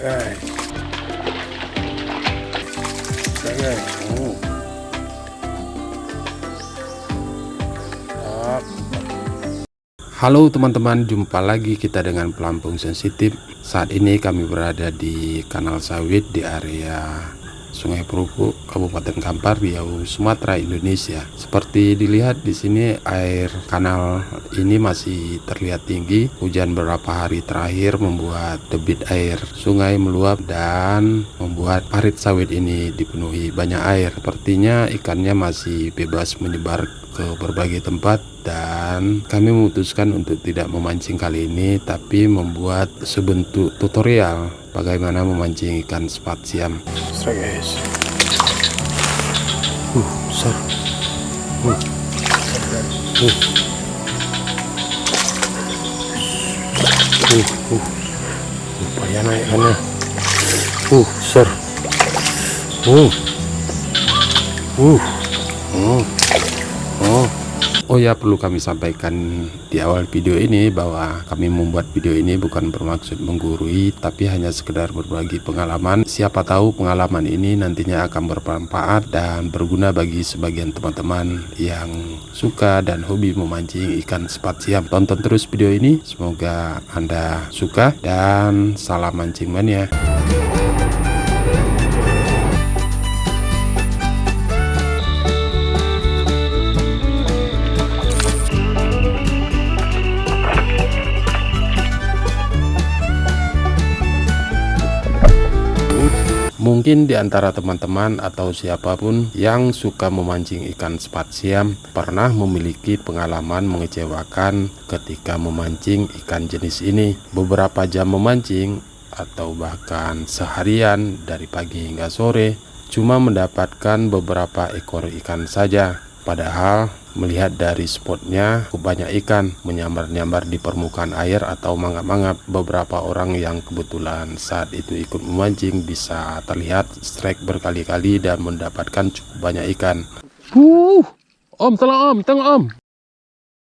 guys. Bisa guys. Halo teman-teman, jumpa lagi kita dengan Pelampung Sensitif. Saat ini kami berada di kanal sawit di area Sungai Perupuk, Kabupaten Kampar, Riau, Sumatera, Indonesia. Seperti dilihat di sini, air kanal ini masih terlihat tinggi. Hujan beberapa hari terakhir membuat debit air sungai meluap dan membuat parit sawit ini dipenuhi banyak air. Sepertinya ikannya masih bebas menyebar ke berbagai tempat, dan kami memutuskan untuk tidak memancing kali ini, tapi membuat sebentuk tutorial bagaimana memancing ikan sepat siam. Guys, besar. Lumayan naik ikannya. Besar. Oh ya, perlu kami sampaikan di awal video ini bahwa kami membuat video ini bukan bermaksud menggurui, tapi hanya sekedar berbagi pengalaman. Siapa tahu pengalaman ini nantinya akan bermanfaat dan berguna bagi sebagian teman-teman yang suka dan hobi memancing ikan sepat siam. Tonton terus video ini, semoga Anda suka, dan salam mancing mania. Mungkin di antara teman-teman atau siapapun yang suka memancing ikan sepat siam pernah memiliki pengalaman mengecewakan ketika memancing ikan jenis ini. Beberapa jam memancing atau bahkan seharian dari pagi hingga sore cuma mendapatkan beberapa ekor ikan saja. Padahal melihat dari spotnya banyak ikan menyambar-nyambar di permukaan air atau mangap-mangap. Beberapa orang yang kebetulan saat itu ikut memancing bisa terlihat strike berkali-kali dan mendapatkan cukup banyak ikan. Tengok om.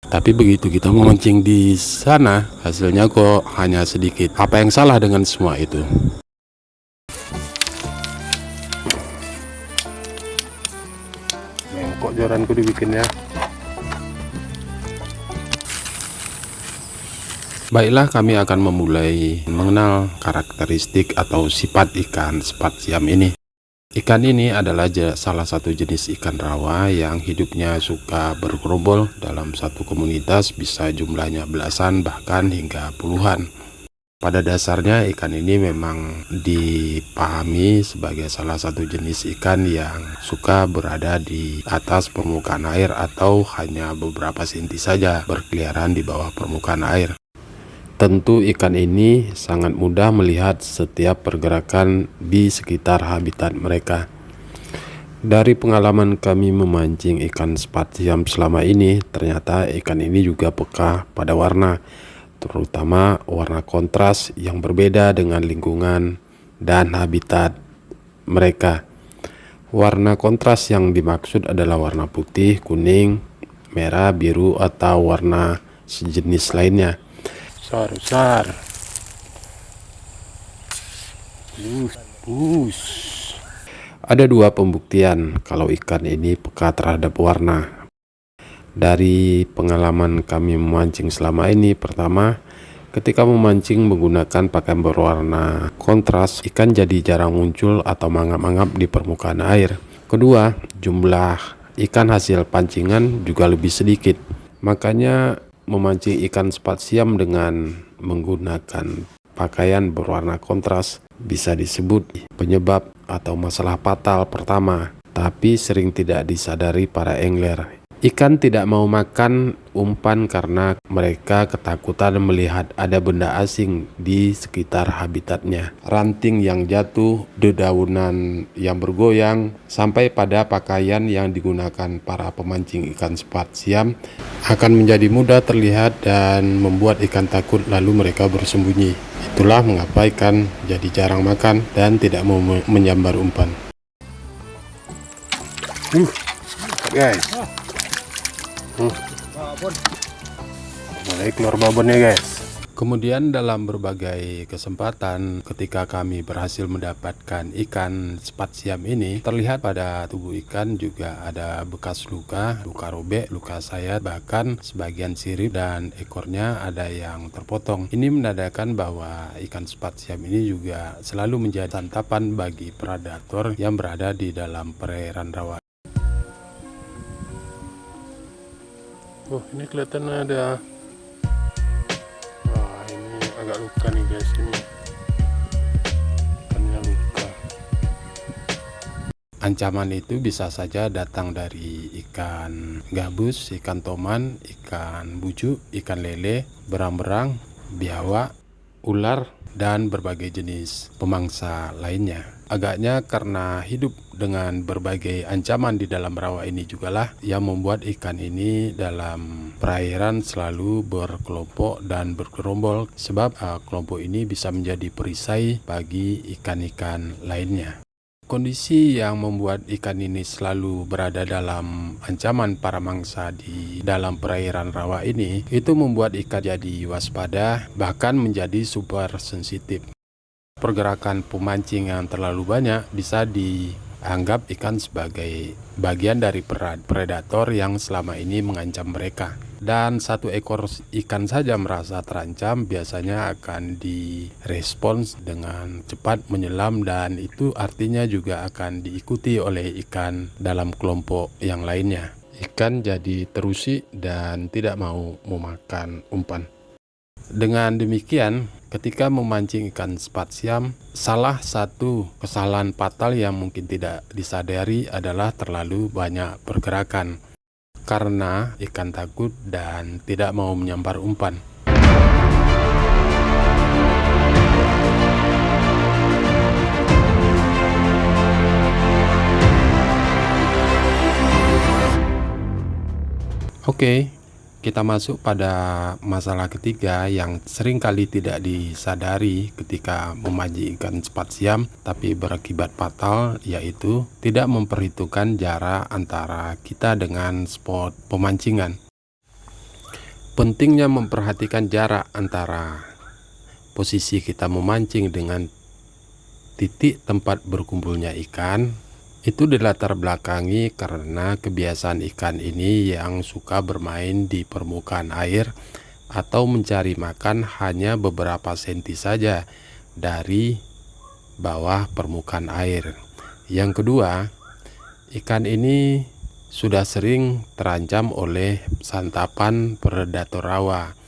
Tapi begitu kita memancing di sana, hasilnya kok hanya sedikit. Apa yang salah dengan semua itu? Kok joranku dibikin ya. Baiklah, kami akan memulai mengenal karakteristik atau sifat ikan sepat siam ini. Ikan ini adalah salah satu jenis ikan rawa yang hidupnya suka bergerombol dalam satu komunitas, bisa jumlahnya belasan bahkan hingga puluhan. Pada dasarnya ikan ini memang dipahami sebagai salah satu jenis ikan yang suka berada di atas permukaan air atau hanya beberapa senti saja berkeliaran di bawah permukaan air. Tentu ikan ini sangat mudah melihat setiap pergerakan di sekitar habitat mereka. Dari pengalaman kami memancing ikan sepat siam selama ini, ternyata ikan ini juga peka pada warna, terutama warna kontras yang berbeda dengan lingkungan dan habitat mereka. Warna kontras yang dimaksud adalah warna putih, kuning, merah, biru, atau warna sejenis lainnya. Besar. Ada dua pembuktian kalau ikan ini peka terhadap warna. Dari pengalaman kami memancing selama ini, pertama, ketika memancing menggunakan pakaian berwarna kontras, ikan jadi jarang muncul atau mangap-mangap di permukaan air. Kedua, jumlah ikan hasil pancingan juga lebih sedikit. Makanya memancing ikan sepat siam dengan menggunakan pakaian berwarna kontras bisa disebut penyebab atau masalah fatal pertama, tapi sering tidak disadari para angler. Ikan tidak mau makan umpan karena mereka ketakutan melihat ada benda asing di sekitar habitatnya. Ranting yang jatuh, dedaunan yang bergoyang, sampai pada pakaian yang digunakan para pemancing ikan sepat siam akan menjadi mudah terlihat dan membuat ikan takut, lalu mereka bersembunyi. Itulah mengapa ikan jadi jarang makan dan tidak mau menyambar umpan. Guys. Mulai keluar babonnya guys. Kemudian dalam berbagai kesempatan ketika kami berhasil mendapatkan ikan sepat siam ini, terlihat pada tubuh ikan juga ada bekas luka robek, luka sayat, bahkan sebagian sirip dan ekornya ada yang terpotong. Ini menandakan bahwa ikan sepat siam ini juga selalu menjadi santapan bagi predator yang berada di dalam perairan rawa. Oh, ini kelihatan ada agak luka nih guys, ini ikannya luka. Ancaman itu bisa saja datang dari ikan gabus, ikan toman, ikan bucu, ikan lele, berang-berang, biawak, ular, dan berbagai jenis pemangsa lainnya. Agaknya karena hidup dengan berbagai ancaman di dalam rawa ini jugalah yang membuat ikan ini dalam perairan selalu berkelompok dan bergerombol, sebab kelompok ini bisa menjadi perisai bagi ikan-ikan lainnya. Kondisi yang membuat ikan ini selalu berada dalam ancaman para mangsa di dalam perairan rawa ini, itu membuat ikan jadi waspada, bahkan menjadi super sensitif. Pergerakan pemancing yang terlalu banyak bisa dianggap ikan sebagai bagian dari predator yang selama ini mengancam mereka. Dan satu ekor ikan saja merasa terancam, biasanya akan direspons dengan cepat menyelam, dan itu artinya juga akan diikuti oleh ikan dalam kelompok yang lainnya. Ikan jadi terusik dan tidak mau memakan umpan. Dengan demikian, ketika memancing ikan sepat siam, salah satu kesalahan fatal yang mungkin tidak disadari adalah terlalu banyak pergerakan, karena ikan takut dan tidak mau menyambar umpan. Oke. Kita masuk pada masalah ketiga yang sering kali tidak disadari ketika memancing ikan sepat siam tapi berakibat fatal, yaitu tidak memperhitungkan jarak antara kita dengan spot pemancingan. Pentingnya memperhatikan jarak antara posisi kita memancing dengan titik tempat berkumpulnya ikan. Itu dilatar belakangi karena kebiasaan ikan ini yang suka bermain di permukaan air atau mencari makan hanya beberapa senti saja dari bawah permukaan air. Yang kedua, ikan ini sudah sering terancam oleh santapan predator rawa.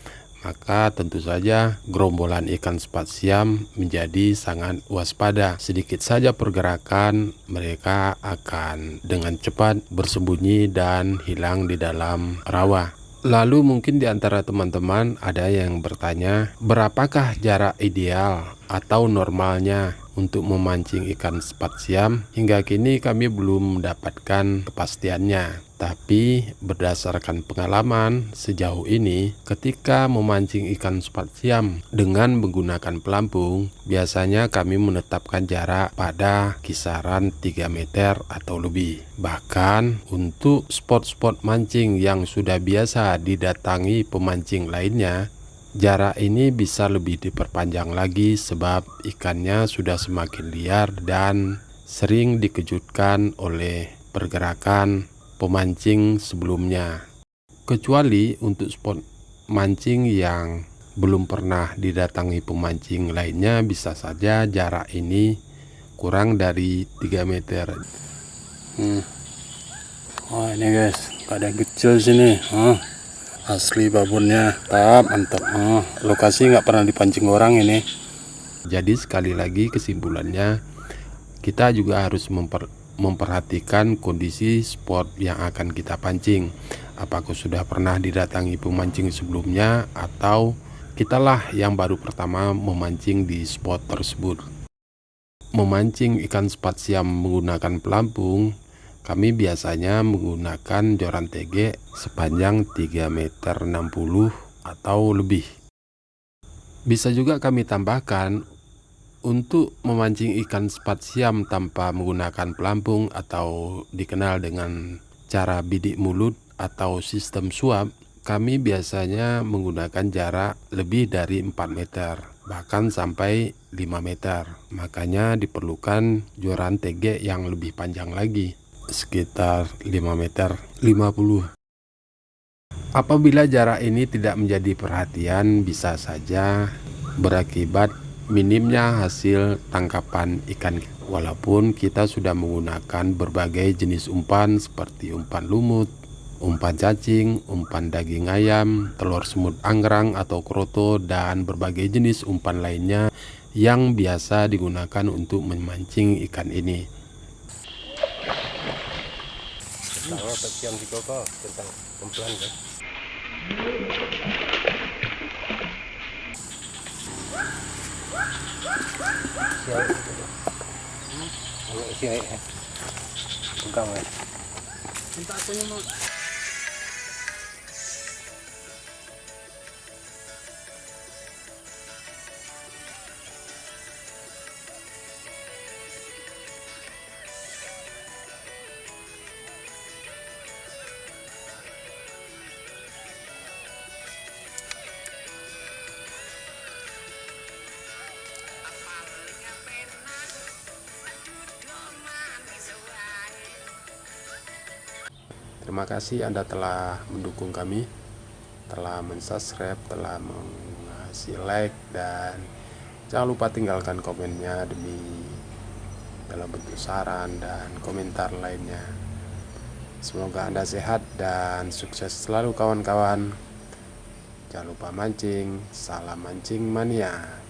Maka tentu saja gerombolan ikan sepat siam menjadi sangat waspada. Sedikit saja pergerakan, mereka akan dengan cepat bersembunyi dan hilang di dalam rawa. Lalu mungkin di antara teman-teman ada yang bertanya, berapakah jarak ideal atau normalnya untuk memancing ikan sepat siam? Hingga kini kami belum mendapatkan kepastiannya. Tapi berdasarkan pengalaman sejauh ini, ketika memancing ikan sepat siam dengan menggunakan pelampung, biasanya kami menetapkan jarak pada kisaran 3 meter atau lebih. Bahkan untuk spot-spot mancing yang sudah biasa didatangi pemancing lainnya, jarak ini bisa lebih diperpanjang lagi sebab ikannya sudah semakin liar dan sering dikejutkan oleh pergerakan pemancing sebelumnya. Kecuali untuk spot mancing yang belum pernah didatangi pemancing lainnya, bisa saja jarak ini kurang dari 3 meter. Wah, ini guys, ada kecil sini. Asli babonnya mantap. Lokasi nggak pernah dipancing orang ini. Jadi sekali lagi kesimpulannya, kita juga harus memperhatikan kondisi spot yang akan kita pancing. Apakah sudah pernah didatangi pemancing sebelumnya atau kitalah yang baru pertama memancing di spot tersebut. Memancing ikan sepat siam menggunakan pelampung, kami biasanya menggunakan joran TG sepanjang 3,60 meter atau lebih. Bisa juga kami tambahkan untuk memancing ikan sepat siam tanpa menggunakan pelampung atau dikenal dengan cara bidik mulut atau sistem suap, Kami biasanya menggunakan jarak lebih dari 4 meter, bahkan sampai 5 meter. Makanya diperlukan joran tegek yang lebih panjang lagi, sekitar 5 meter 50. Apabila jarak ini tidak menjadi perhatian, bisa saja berakibat minimnya hasil tangkapan ikan. Walaupun kita sudah menggunakan berbagai jenis umpan seperti umpan lumut, umpan cacing, umpan daging ayam, telur semut anggrang atau kroto, dan berbagai jenis umpan lainnya yang biasa digunakan untuk memancing ikan ini. Tentang kumpulan kan. Siapa? Pegang ya. Minta akunya mau. Terima kasih Anda telah mendukung kami, telah mensubscribe, telah mengasih like, dan jangan lupa tinggalkan komennya demi dalam bentuk saran dan komentar lainnya. Semoga Anda sehat dan sukses selalu kawan-kawan. Jangan lupa mancing, salam mancing mania.